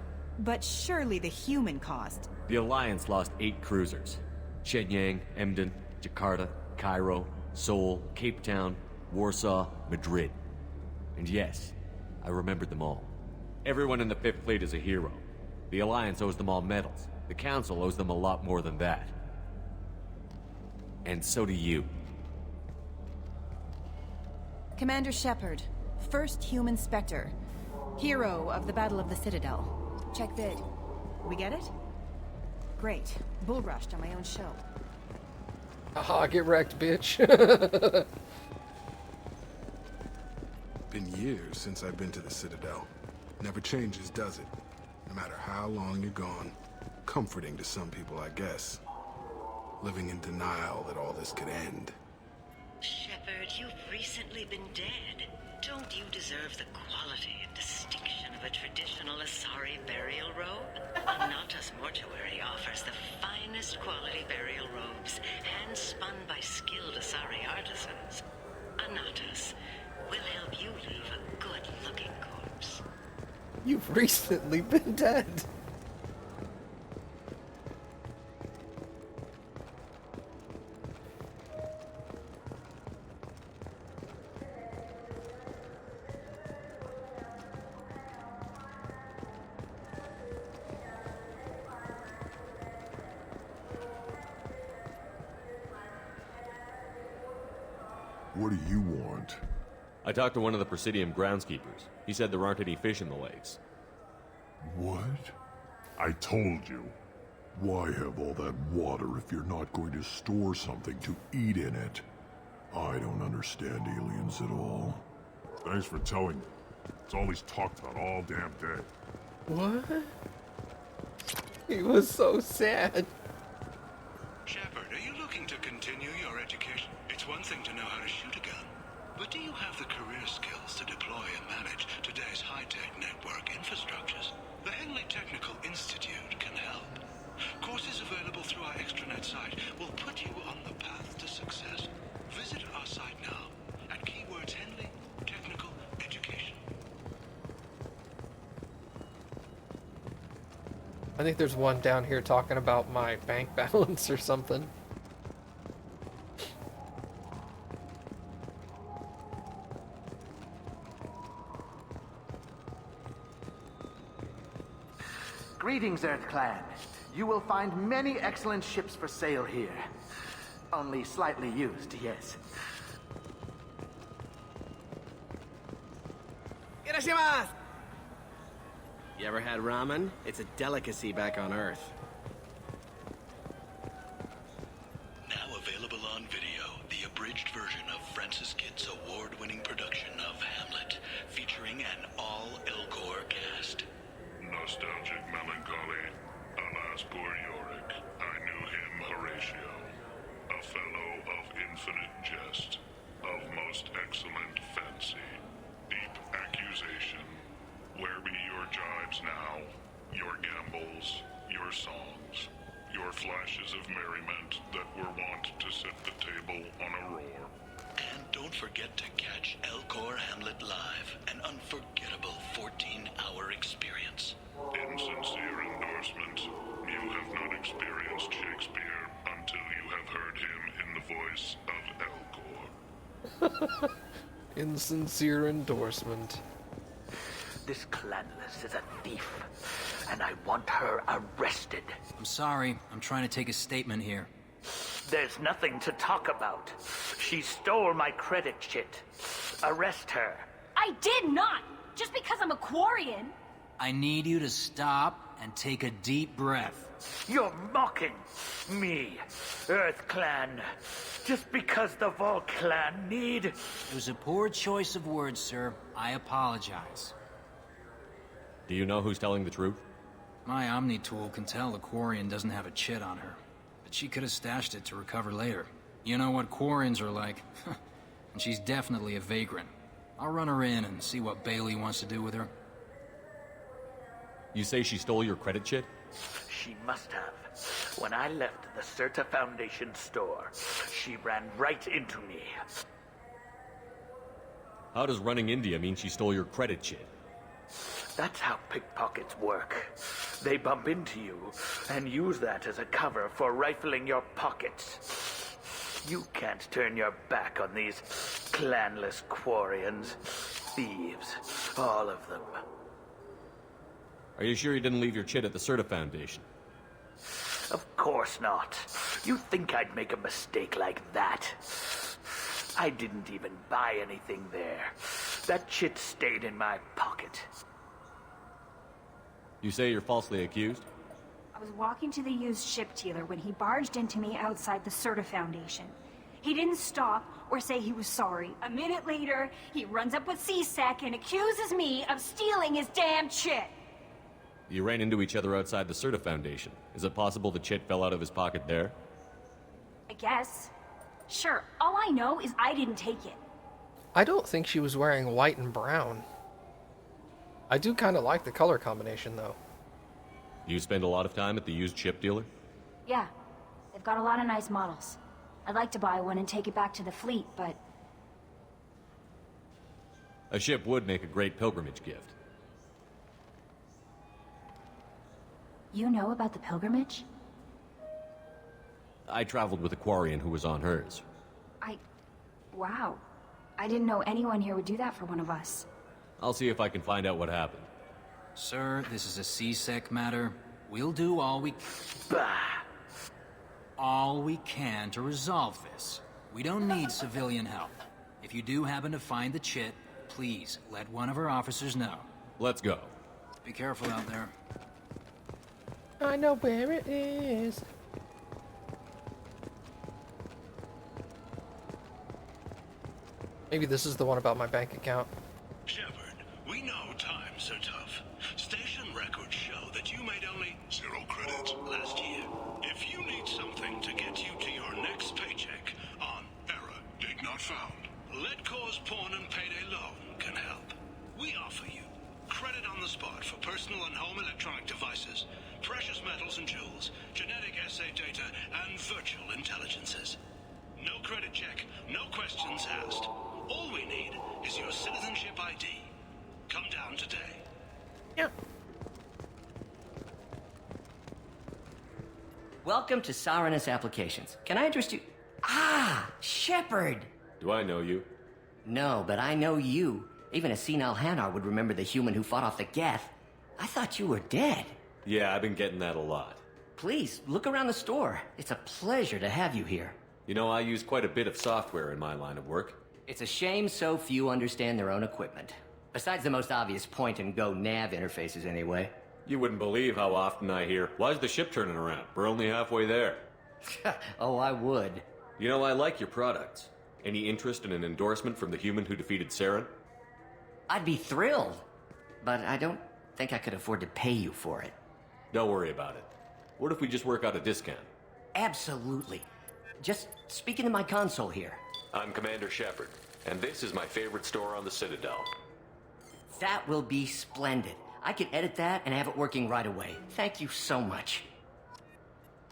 But surely the human cost. The Alliance lost 8 cruisers. Shenyang, Emden, Jakarta, Cairo, Seoul, Cape Town, Warsaw, Madrid. And yes, I remembered them all. Everyone in the Fifth Fleet is a hero. The Alliance owes them all medals. The Council owes them a lot more than that. And so do you. Commander Shepard, first human Spectre. Hero of the Battle of the Citadel. Check vid. We get it? Great. Bull rushed on my own show. Haha, get wrecked, bitch. Been years since I've been to the Citadel. Never changes, does it? No matter how long you're gone. Comforting to some people, I guess. Living in denial that all this could end. Shepard, you've recently been dead. Don't you deserve the quality and distinction of a traditional Asari burial robe? Anata's mortuary offers the finest quality burial robes, hand-spun by skilled Asari artisans. Anata's will help you leave a good-looking corpse. You've recently been dead. What do you want? I talked to one of the Presidium groundskeepers. He said there aren't any fish in the lakes. What? I told you. Why have all that water if you're not going to store something to eat in it? I don't understand aliens at all. Thanks for telling me. It's all he's talked about all damn day. What? He was so sad. Shepard, are you looking to continue your education? It's one thing to know how to shoot a gun, but do you have the career skills to deploy and manage today's high-tech network infrastructures? The Henley Technical Institute can help. Courses available through our extranet site will put you on the path to success. Visit our site now at keywords Henley Technical Education. I think there's one down here talking about my bank balance or something. Greetings, EarthClan. You will find many excellent ships for sale here. Only slightly used, yes. Irashimasu! You ever had ramen? It's a delicacy back on Earth. Now available on video, the abridged version of Francis Kidd's award-winning production of Hamlet, featuring an all-Elcor cast. Nostalgic melancholy, a la As poor Yorick, I knew him, Horatio. A fellow of infinite jest, of most excellent fancy, deep accusation. Where be your jibes now, your gambols, your songs, your flashes of merriment that were wont to set the table on a roar? And don't forget to catch Elcor Hamlet live, an unforgettable 14-hour experience. Insincere endorsement. You have not experienced Shakespeare until you have heard him in the voice of Elcor. Insincere endorsement. This clanless is a thief, and I want her arrested. I'm sorry. I'm trying to take a statement here. There's nothing to talk about. She stole my credit chit. Arrest her. I did not! Just because I'm a Quarian! I need you to stop and take a deep breath. You're mocking me, Earth Clan. Just because the Vol Clan need... It was a poor choice of words, sir. I apologize. Do you know who's telling the truth? My Omni tool can tell the Quarian doesn't have a chit on her. But she could have stashed it to recover later. You know what Quarians are like. And she's definitely a vagrant. I'll run her in and see what Bailey wants to do with her. You say she stole your credit chit? She must have. When I left the Certa Foundation store, she ran right into me. How does running India mean she stole your credit chit? That's how pickpockets work. They bump into you and use that as a cover for rifling your pockets. You can't turn your back on these clanless Quarians. Thieves, all of them. Are you sure you didn't leave your chit at the Certa Foundation? Of course not. You think I'd make a mistake like that? I didn't even buy anything there. That chit stayed in my pocket. You say you're falsely accused? I was walking to the used ship dealer when he barged into me outside the Certa Foundation. He didn't stop or say he was sorry. A minute later, he runs up with C-Sec and accuses me of stealing his damn chit. You ran into each other outside the Certa Foundation. Is it possible the chit fell out of his pocket there? I guess. Sure, all I know is I didn't take it. I don't think she was wearing white and brown. I do kind of like the color combination, though. You spend a lot of time at the used ship dealer? Yeah, they've got a lot of nice models. I'd like to buy one and take it back to the fleet, but... A ship would make a great pilgrimage gift. You know about the pilgrimage? I traveled with a Quarian who was on hers. Wow. I didn't know anyone here would do that for one of us. I'll see if I can find out what happened. Sir, this is a C-Sec matter. We'll do all we can to resolve this. We don't need civilian help. If you do happen to find the chit, please let one of our officers know. Let's go. Be careful out there. I know where it is. Maybe this is the one about my bank account. Shepard, we know times are tough. Station records show that you made only 0 credits last year. If you need something to get you to your next paycheck on error, date not found, Let Cause Pawn and Payday Loan can help. We offer you credit on the spot for personal and home electronic devices, precious metals and jewels, genetic assay data, and virtual intelligences. No credit check, no questions asked. All we need is your citizenship ID. Come down today. Yep. Welcome to Saranus Applications. Can I interest you? Ah, Shepard! Do I know you? No, but I know you. Even a senile Hanar would remember the human who fought off the Geth. I thought you were dead. Yeah, I've been getting that a lot. Please, look around the store. It's a pleasure to have you here. You know, I use quite a bit of software in my line of work. It's a shame so few understand their own equipment. Besides the most obvious point-and-go nav interfaces, anyway. You wouldn't believe how often I hear, "Why's the ship turning around? We're only halfway there." Oh, I would. You know, I like your products. Any interest in an endorsement from the human who defeated Saren? I'd be thrilled. But I don't think I could afford to pay you for it. Don't worry about it. What if we just work out a discount? Absolutely. Just speak into my console here. I'm Commander Shepard, and this is my favorite store on the Citadel. That will be splendid. I can edit that and have it working right away. Thank you so much.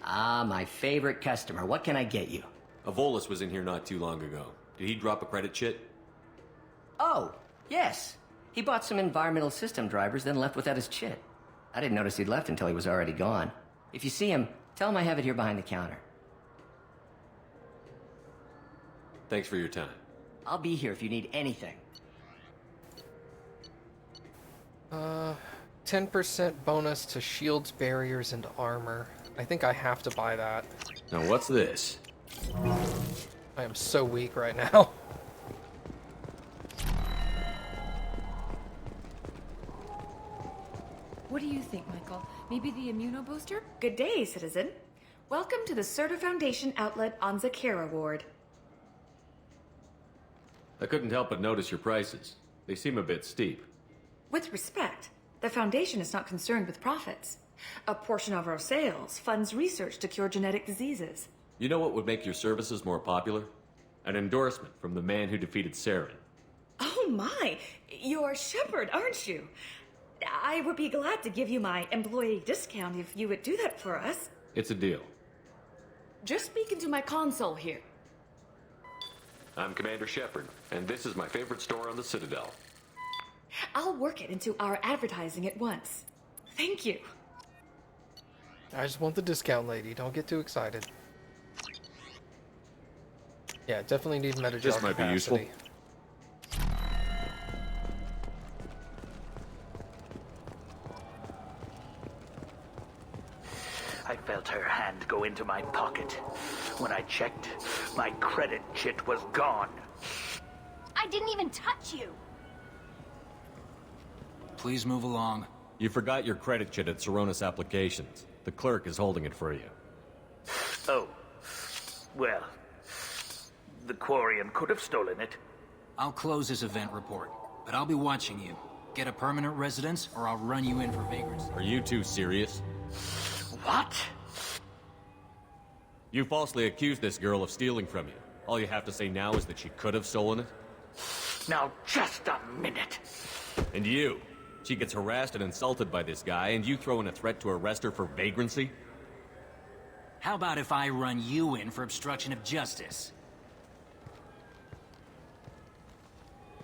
Ah, my favorite customer. What can I get you? Avolis was in here not too long ago. Did he drop a credit chit? Oh, yes. He bought some environmental system drivers, then left without his chit. I didn't notice he'd left until he was already gone. If you see him, tell him I have it here behind the counter. Thanks for your time. I'll be here if you need anything. 10% bonus to shields, barriers, and armor. I think I have to buy that. Now what's this? I am so weak right now. What do you think, Michael? Maybe the immunobooster? Good day, citizen. Welcome to the Certa Foundation outlet on Zakera Ward. I couldn't help but notice your prices. They seem a bit steep. With respect, the Foundation is not concerned with profits. A portion of our sales funds research to cure genetic diseases. You know what would make your services more popular? An endorsement from the man who defeated Saren. Oh my! You're Shepard, aren't you? I would be glad to give you my employee discount if you would do that for us. It's a deal. Just speak into my console here. I'm Commander Shepard, and this is my favorite store on the Citadel. I'll work it into our advertising at once. Thank you. I just want the discount, lady. Don't get too excited. Yeah, definitely need MattG. This might be useful. I felt her hand go into my pocket. When I checked, my credit chit was gone. I didn't even touch you. Please move along. You forgot your credit chit at Saronis Applications. The clerk is holding it for you. Oh. Well, the Quarian could have stolen it. I'll close this event report, but I'll be watching you. Get a permanent residence, or I'll run you in for vagrancy. Are you two serious? What? You falsely accused this girl of stealing from you. All you have to say now is that she could have stolen it? Now, just a minute. And you? She gets harassed and insulted by this guy, and you throw in a threat to arrest her for vagrancy? How about if I run you in for obstruction of justice?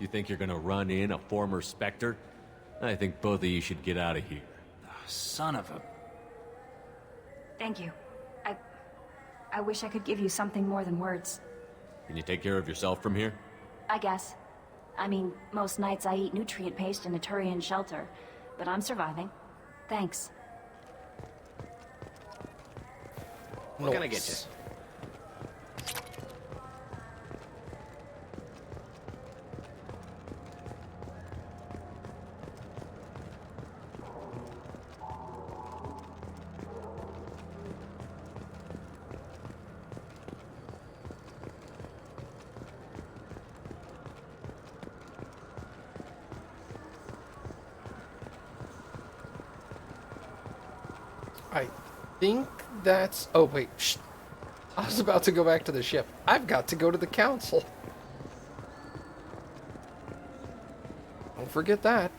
You think you're gonna run in a former Spectre? I think both of you should get out of here. Son of a... Thank you. I wish I could give you something more than words. Can you take care of yourself from here? I guess. I mean, most nights I eat nutrient paste in a Turian shelter, but I'm surviving. Thanks. What can I get you? I think that's... Oh, wait. Shh. I was about to go back to the ship. I've got to go to the council. Don't forget that.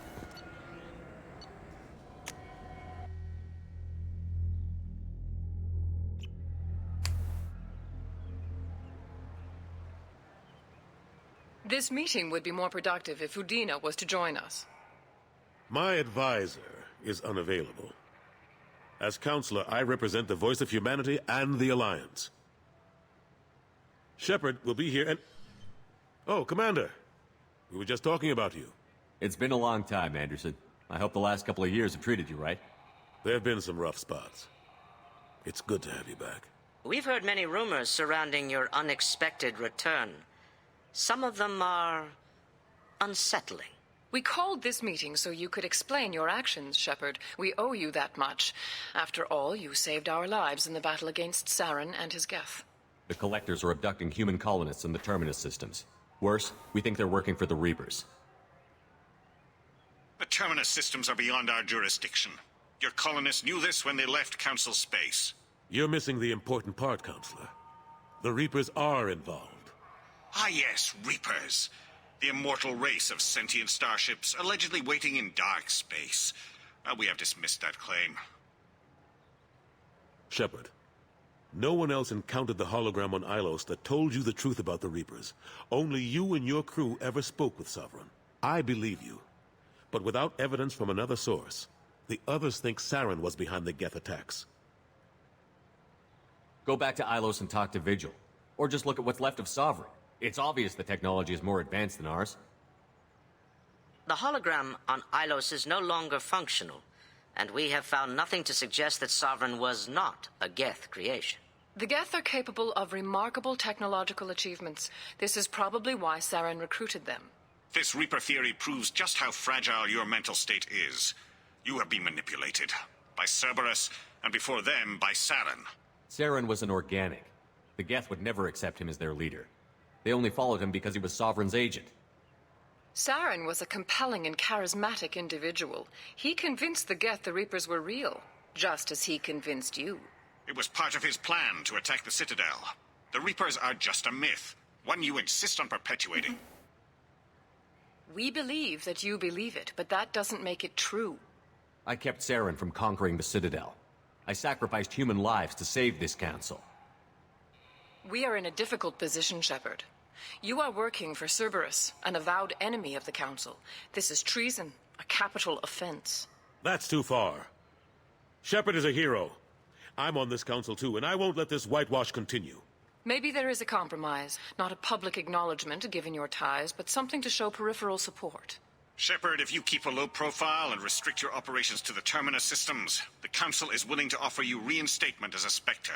This meeting would be more productive if Udina was to join us. My advisor is unavailable. As counselor, I represent the voice of humanity and the Alliance. Shepard will be here and... Oh, Commander. We were just talking about you. It's been a long time, Anderson. I hope the last couple of years have treated you right. There have been some rough spots. It's good to have you back. We've heard many rumors surrounding your unexpected return. Some of them are unsettling. We called this meeting so you could explain your actions, Shepard. We owe you that much. After all, you saved our lives in the battle against Saren and his Geth. The Collectors are abducting human colonists in the Terminus systems. Worse, we think they're working for the Reapers. The Terminus systems are beyond our jurisdiction. Your colonists knew this when they left Council space. You're missing the important part, Counselor. The Reapers are involved. Ah yes, Reapers. The immortal race of sentient starships allegedly waiting in dark space. We have dismissed that claim. Shepard, no one else encountered the hologram on Ilos that told you the truth about the Reapers. Only you and your crew ever spoke with Sovereign. I believe you. But without evidence from another source, the others think Saren was behind the Geth attacks. Go back to Ilos and talk to Vigil. Or just look at what's left of Sovereign. It's obvious the technology is more advanced than ours. The hologram on Ilos is no longer functional, and we have found nothing to suggest that Sovereign was not a Geth creation. The Geth are capable of remarkable technological achievements. This is probably why Saren recruited them. This Reaper theory proves just how fragile your mental state is. You have been manipulated. By Cerberus, and before them, by Saren. Saren was an organic. The Geth would never accept him as their leader. They only followed him because he was Sovereign's agent. Saren was a compelling and charismatic individual. He convinced the Geth the Reapers were real, just as he convinced you. It was part of his plan to attack the Citadel. The Reapers are just a myth, one you insist on perpetuating. We believe that you believe it, but that doesn't make it true. I kept Saren from conquering the Citadel. I sacrificed human lives to save this council. We are in a difficult position, Shepard. You are working for Cerberus, an avowed enemy of the Council. This is treason, a capital offense. That's too far. Shepard is a hero. I'm on this council too, and I won't let this whitewash continue. Maybe there is a compromise. Not a public acknowledgement given your ties, but something to show peripheral support. Shepard, if you keep a low profile and restrict your operations to the Terminus systems, the Council is willing to offer you reinstatement as a Spectre.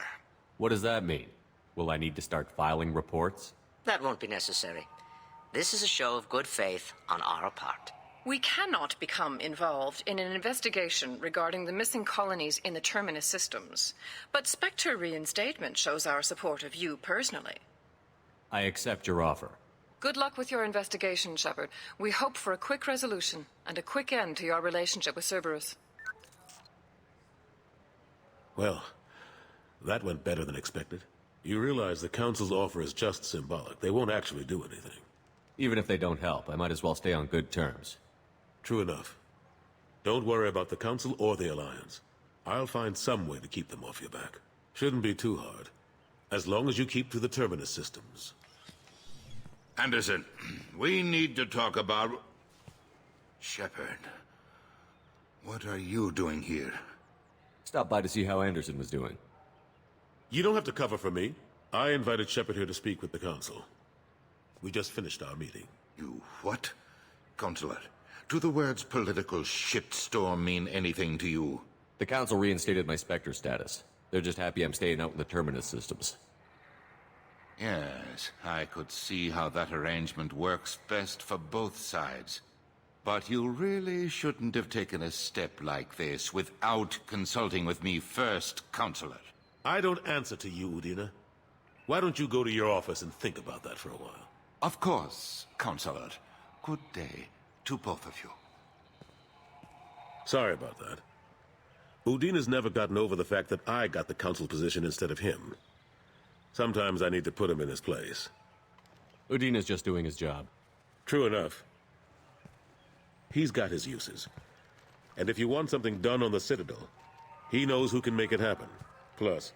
What does that mean? Will I need to start filing reports? That won't be necessary. This is a show of good faith on our part. We cannot become involved in an investigation regarding the missing colonies in the Terminus systems, but Spectre reinstatement shows our support of you personally. I accept your offer. Good luck with your investigation, Shepard. We hope for a quick resolution and a quick end to your relationship with Cerberus. Well, that went better than expected. You realize the Council's offer is just symbolic. They won't actually do anything. Even if they don't help, I might as well stay on good terms. True enough. Don't worry about the Council or the Alliance. I'll find some way to keep them off your back. Shouldn't be too hard. As long as you keep to the Terminus systems. Anderson, we need to talk about... Shepard. What are you doing here? Stop by to see how Anderson was doing. You don't have to cover for me. I invited Shepard here to speak with the Council. We just finished our meeting. You what? Consular, do the words political shitstorm mean anything to you? The Council reinstated my Spectre status. They're just happy I'm staying out in the Terminus systems. Yes, I could see how that arrangement works best for both sides. But you really shouldn't have taken a step like this without consulting with me first, Consular. I don't answer to you, Udina. Why don't you go to your office and think about that for a while? Of course, Consular. Good day to both of you. Sorry about that. Udina's never gotten over the fact that I got the Council position instead of him. Sometimes I need to put him in his place. Udina's just doing his job. True enough. He's got his uses. And if you want something done on the Citadel, he knows who can make it happen. Plus,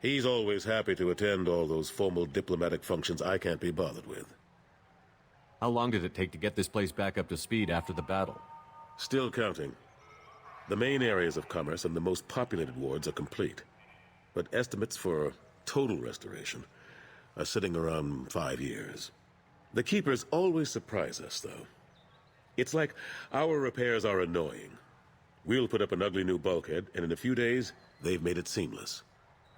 he's always happy to attend all those formal diplomatic functions I can't be bothered with. How long did it take to get this place back up to speed after the battle? Still counting. The main areas of commerce and the most populated wards are complete. But estimates for total restoration are sitting around 5 years. The Keepers always surprise us, though. It's like our repairs are annoying. We'll put up an ugly new bulkhead, and in a few days, they've made it seamless.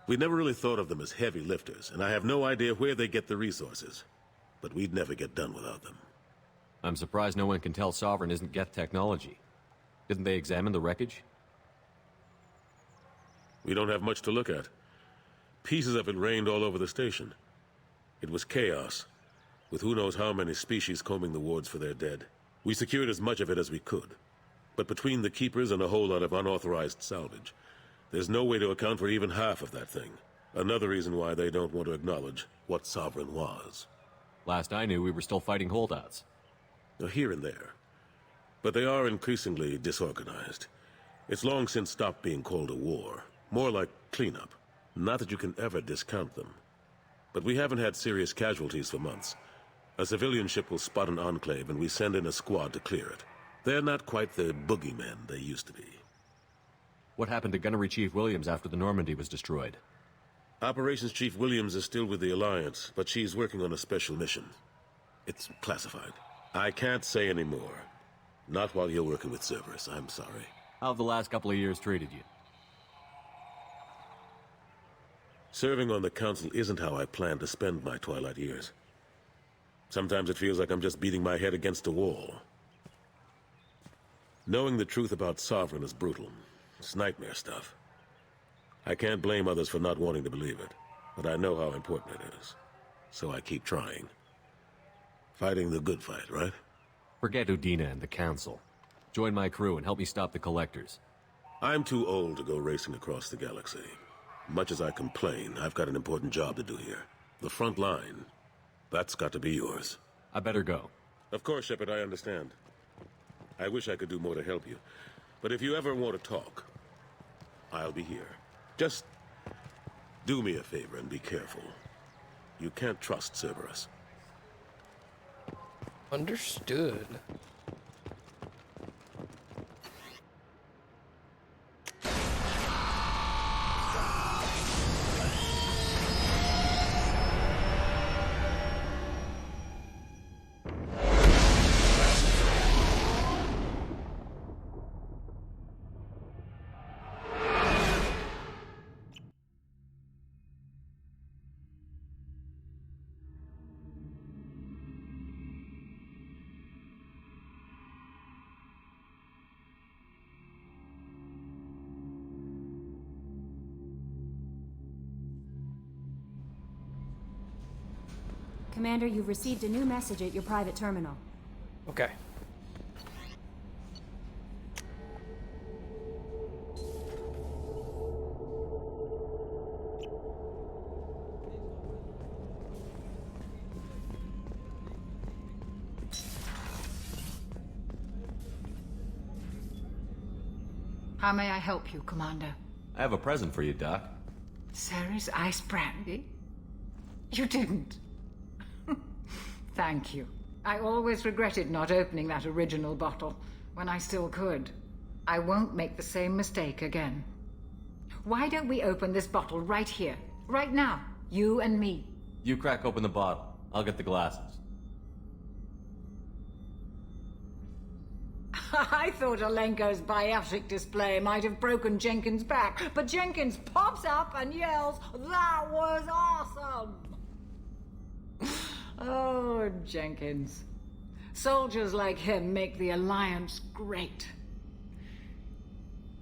We never really thought of them as heavy lifters, and I have no idea where they get the resources. But we'd never get done without them. I'm surprised no one can tell Sovereign isn't Geth technology. Didn't they examine the wreckage? We don't have much to look at. Pieces of it rained all over the station. It was chaos, with who knows how many species combing the wards for their dead. We secured as much of it as we could. But between the keepers and a whole lot of unauthorized salvage, there's no way to account for even half of that thing. Another reason why they don't want to acknowledge what Sovereign was. Last I knew, we were still fighting holdouts. Here and there. But they are increasingly disorganized. It's long since stopped being called a war. More like cleanup. Not that you can ever discount them. But we haven't had serious casualties for months. A civilian ship will spot an enclave and we send in a squad to clear it. They're not quite the boogeymen they used to be. What happened to Gunnery Chief Williams after the Normandy was destroyed? Operations Chief Williams is still with the Alliance, but she's working on a special mission. It's classified. I can't say any more. Not while you're working with Cerberus, I'm sorry. How have the last couple of years treated you? Serving on the Council isn't how I plan to spend my twilight years. Sometimes it feels like I'm just beating my head against a wall. Knowing the truth about Sovereign is brutal. It's nightmare stuff. I can't blame others for not wanting to believe it, but I know how important it is. So I keep trying. Fighting the good fight, right? Forget Udina and the Council. Join my crew and help me stop the Collectors. I'm too old to go racing across the galaxy. Much as I complain, I've got an important job to do here. The front line. That's got to be yours. I better go. Of course, Shepard, I understand. I wish I could do more to help you. But if you ever want to talk, I'll be here. Just do me a favor and be careful. You can't trust Cerberus. Understood. Commander, you've received a new message at your private terminal. Okay. How may I help you, Commander? I have a present for you, Doc. Ceres ice brandy? You didn't. Thank you. I always regretted not opening that original bottle when I still could. I won't make the same mistake again. Why don't we open this bottle right here, right now, you and me? You crack open the bottle. I'll get the glasses. I thought Alenko's biotic display might have broken Jenkins' back, but Jenkins pops up and yells, "That was awesome!" Oh, Jenkins. Soldiers like him make the Alliance great.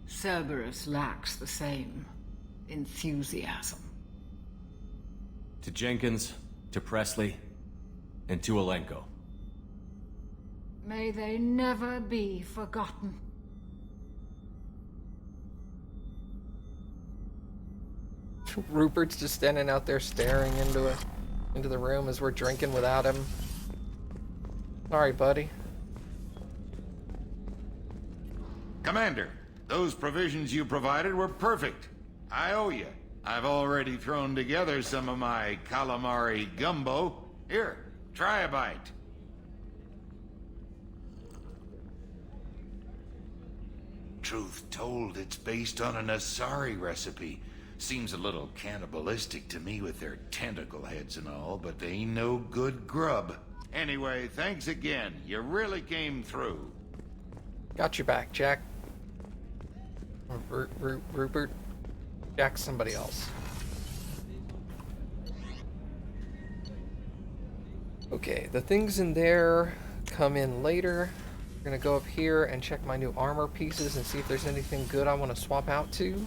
Cerberus lacks the same enthusiasm. To Jenkins, to Presley, and to Alenko. May they never be forgotten. Rupert's just standing out there staring into the room as we're drinking without him. Sorry, buddy. Commander, those provisions you provided were perfect. I owe you. I've already thrown together some of my calamari gumbo. Here, try a bite. Truth told, it's based on an Asari recipe. Seems a little cannibalistic to me with their tentacle heads and all, but they ain't no good grub. Anyway, thanks again. You really came through. Got your back, Jack. Rupert. Jack's somebody else. Okay, the things in there come in later. We're gonna go up here and check my new armor pieces and see if there's anything good I want to swap out to.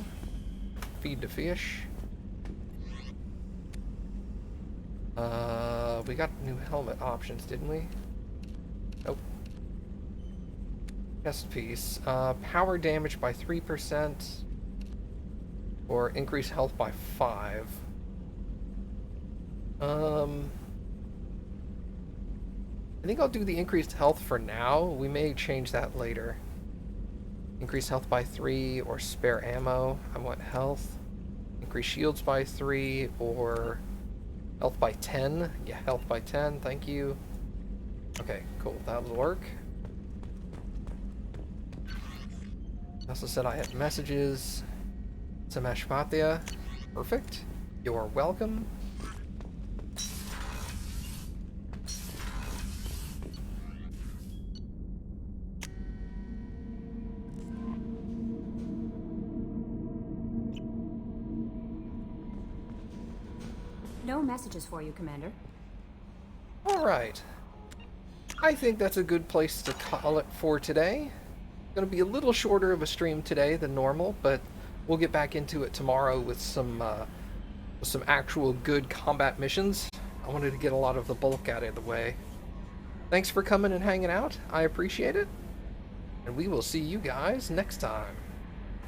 Feed the fish. We got new helmet options, didn't we? Nope. Chest piece. Power damage by 3%. Or increase health by 5. I think I'll do the increased health for now. We may change that later. Increase health by 3 or spare ammo. I want health. Increase shields by 3 or health by 10. Yeah, health by 10. Thank you. Okay, cool. That'll work. I also said I had messages. AwesomeMattG. Perfect. You're welcome. No messages for you, Commander. Alright. I think that's a good place to call it for today. Gonna be a little shorter of a stream today than normal, but we'll get back into it tomorrow with some actual good combat missions. I wanted to get a lot of the bulk out of the way. Thanks for coming and hanging out. I appreciate it. And we will see you guys next time.